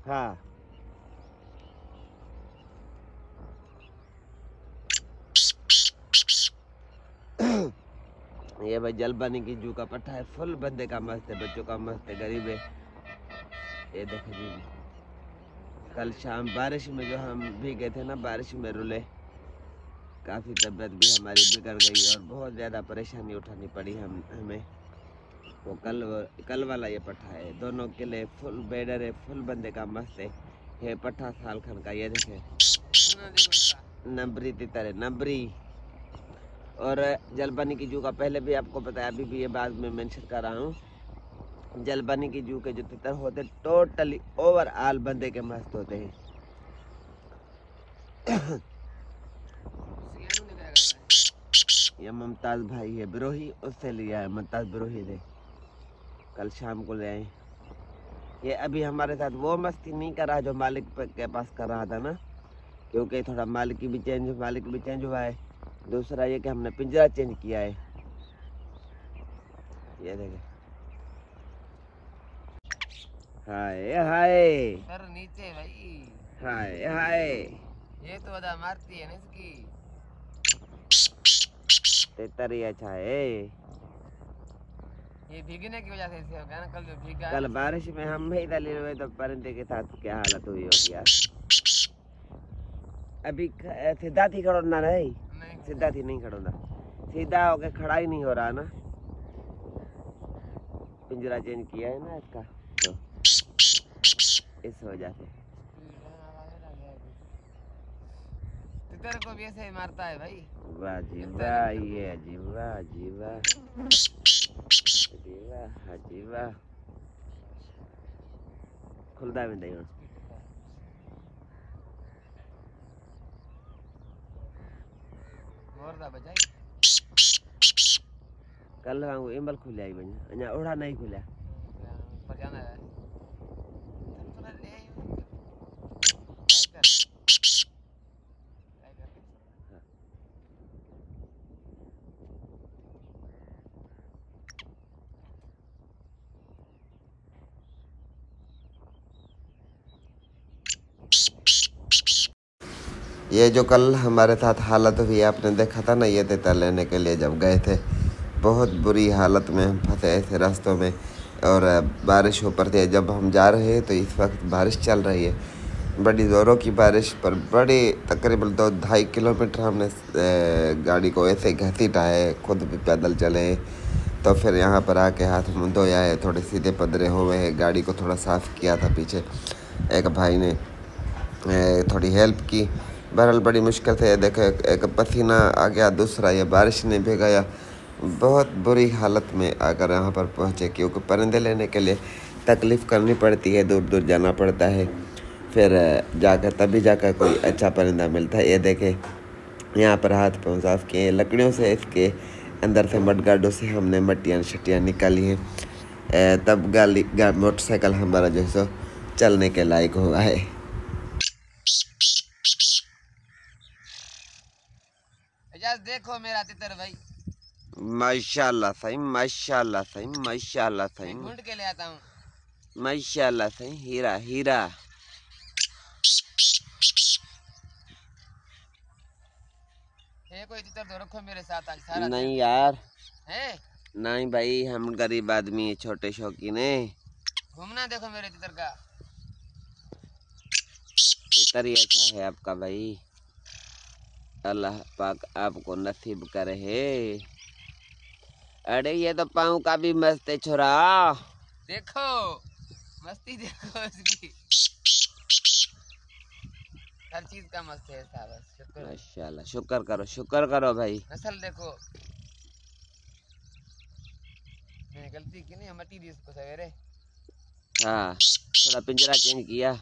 हाँ ये भाई जलपानी की जू का पट्टा है, फुल बंदे का मस्त है, बच्चों का मस्त है, गरीब है। ये देखो जी, कल शाम बारिश में जो हम भीगे थे ना, बारिश में रुले, काफ़ी तबीयत भी हमारी बिगड़ गई और बहुत ज़्यादा परेशानी उठानी पड़ी हमें। वो कल वाला ये पट्टा है, दोनों किले फुल बेडर है, फुल बंदे का मस्त है। ये पट्टा साल खन का, ये देखे नबरी तितर है, नबरी। और जलपानी की जू का पहले भी आपको बताया, अभी भी ये बात मैं मेंशन कर रहा हूँ, जलपानी की जू के जो तितर होते टोटली ओवरऑल बंदे के मस्त होते हैं। ये मुमताज भाई है बिरोही, उससे लिया है, मुमताज बिरोही से कल शाम को ले आए। ये अभी हमारे साथ वो मस्ती नहीं कर रहा जो मालिक के पास कर रहा था ना, क्योंकि थोड़ा मालिक भी चेंज हुआ है। दूसरा ये कि हमने पिंजरा चेंज किया है। ये देखे, हाय हाय सर नीचे भाई, हाय हाय, ये तो अदा मारती है ना इसकी। तेतर ही अच्छा है। ये भीगने की वजह से ऐसे हो गया ना, कल जो भीगा कल बारिश में हम ही दले हुए तो परिंदे के साथ क्या हालत हुई होगी यार। अभी सीधा थी खड़ोना नहीं, सीधा थी नहीं खड़ोना, सीधा होके खड़ा ही नहीं हो रहा ना, पिंजरा चेंज किया है ना इसका, तो इस वजह से तितर को भी ऐसे ही मारता है भाई। वाह जी वाह, ये जी वाह जी वाह जी वाह जी वाह, खुलदा भी नहीं। मोरदा बजाई कल वांगू इमल खुलिया ही बनी, अञा ओढ़ा नहीं खुलिया। ऊपर जाना है। ये जो कल हमारे साथ हालत हुई आपने देखा था ना, ये तितर लेने के लिए जब गए थे, बहुत बुरी हालत में हम फंसे थे रास्तों में, और बारिश ऊपर थी। जब हम जा रहे हैं तो इस वक्त बारिश चल रही है, बड़ी ज़ोरों की बारिश, पर बड़ी तकरीबन 2-2.5 किलोमीटर हमने गाड़ी को ऐसे घसीटा है, खुद भी पैदल चले। तो फिर यहाँ पर आके हाथ मुँह धोया है, थोड़े सीधे पदरे हुए हैं, गाड़ी को थोड़ा साफ़ किया था पीछे, एक भाई ने थोड़ी हेल्प की। बहरहाल बड़ी मुश्किल से देखो, एक पसीना आ गया, दूसरा ये बारिश ने भिगाया, बहुत बुरी हालत में आकर यहाँ पर पहुँचे, क्योंकि परिंदे लेने के लिए तकलीफ़ करनी पड़ती है, दूर दूर जाना पड़ता है, फिर जाकर तभी जाकर कोई अच्छा परिंदा मिलता है। ये देखे यहाँ पर हाथ पाँव साफ किए, लकड़ियों से इसके अंदर से मडगाडों से हमने मट्टियाँ शट्टियाँ निकाली हैं, तब मोटरसाइकिल हमारा जो है सो चलने के लायक हुआ है। देखो मेरा तितर भाई, माशाल्लाह सही, माशाल्लाह सही, माशाल्लाह सही, ढूंढ के ले आता हूँ। माशाल्लाह सही, हीरा हीरा। ये कोई तितर तो रखो मेरे साथ आज सारा नहीं दिन। यार, है नहीं भाई, हम गरीब आदमी है, छोटे शौकीन है। घूमना देखो मेरे तितर का। तितर ही अच्छा है आपका भाई, अल्लाह पाक आपको नसीब करे है। अरे ये तो पाँव का भी मस्त है छोरा, देखो मस्ती देखो इसकी, हर चीज का मस्त है साहब। शुक्र माशाल्लाह, शुक्र करो भाई। नस्ल देखो, मैंने गलती की नहीं, मटी दी इसको सवेरे। हाँ, थोड़ा पिंजरा चेंज किया।